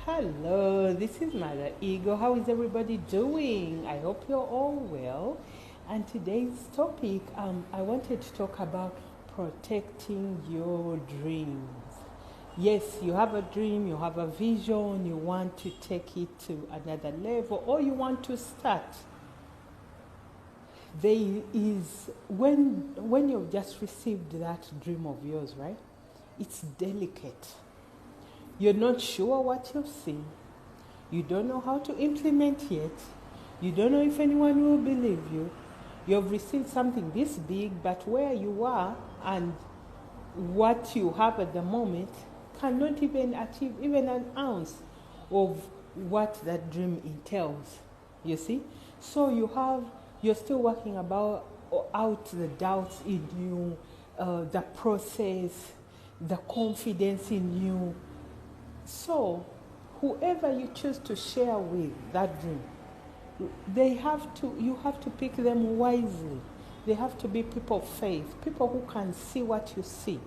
Hello, this is Mother Ego. How is everybody doing? I hope you're all well. And today's topic, I wanted to talk about protecting your dreams. Yes, you have a dream, you have a vision, you want to take it to another level, or you want to start. There is, when you've just received that dream of yours, right? It's delicate. You're not sure what you've seen. You don't know how to implement yet. You don't know if anyone will believe you. You've received something this big, but where you are and what you have at the moment cannot even achieve even an ounce of what that dream entails. You see? So you're still working out the doubts in you, the process, the confidence in you. So, whoever you choose to share with that dream, you have to pick them wisely. They have to be people of faith, people who can see what you see.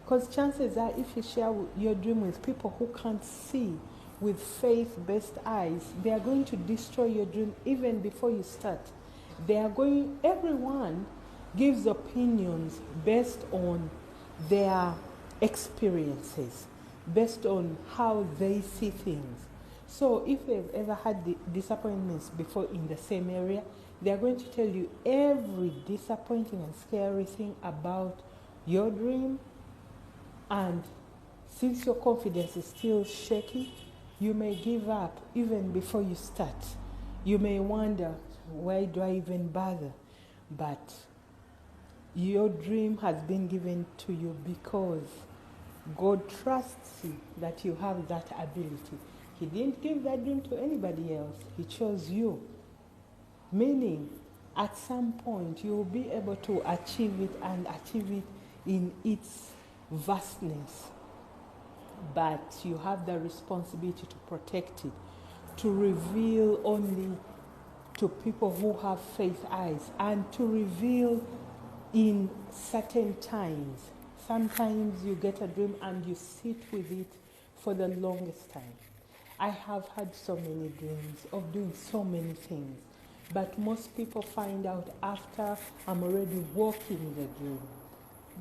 Because chances are, if you share your dream with people who can't see with faith-based eyes, they are going to destroy your dream even before you start. Everyone gives opinions based on their experiences, based on how they see things. So if they've ever had disappointments before in the same area, they're going to tell you every disappointing and scary thing about your dream. And since your confidence is still shaky, you may give up even before you start. You may wonder, why do I even bother? But your dream has been given to you because God trusts you that you have that ability. He didn't give that dream to anybody else. He chose you. Meaning, at some point, you will be able to achieve it and achieve it in its vastness. But you have the responsibility to protect it, to reveal only to people who have faith eyes, and to reveal in certain times. Sometimes you get a dream and you sit with it for the longest time. I have had so many dreams of doing so many things, but most people find out after I'm already walking the dream.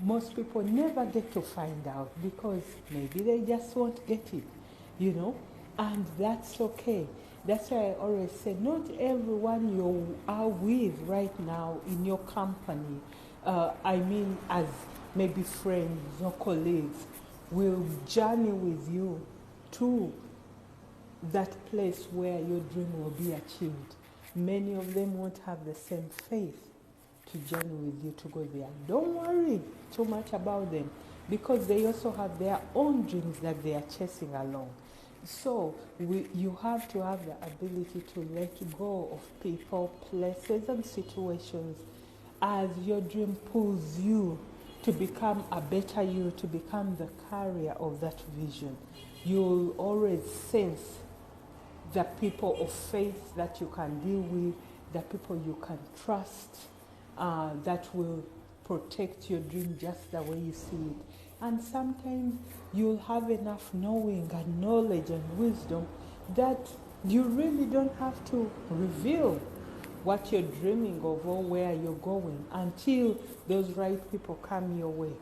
Most people never get to find out because maybe they just won't get it, and that's okay. That's why I always say, not everyone you are with right now in your company, as maybe friends or colleagues, will journey with you to that place where your dream will be achieved. Many of them won't have the same faith to journey with you to go there. Don't worry too much about them because they also have their own dreams that they are chasing along. So you have to have the ability to let go of people, places, and situations as your dream pulls you to become a better you, to become the carrier of that vision. You'll always sense the people of faith that you can deal with, the people you can trust, that will protect your dream just the way you see it. And sometimes you'll have enough knowing and knowledge and wisdom that you really don't have to reveal what you're dreaming of or where you're going until those right people come your way.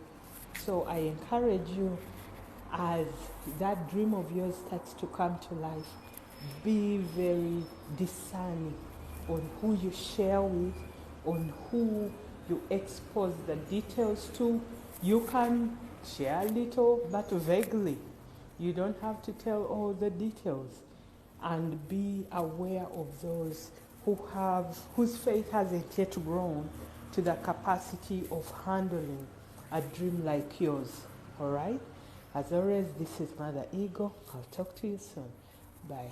So I encourage you, as that dream of yours starts to come to life, be very discerning on who you share with, on who you expose the details to. You can share a little, but vaguely. You don't have to tell all the details. And be aware of those whose faith hasn't yet grown to the capacity of handling a dream like yours. All right? As always, this is Mother Ego. I'll talk to you soon. Bye.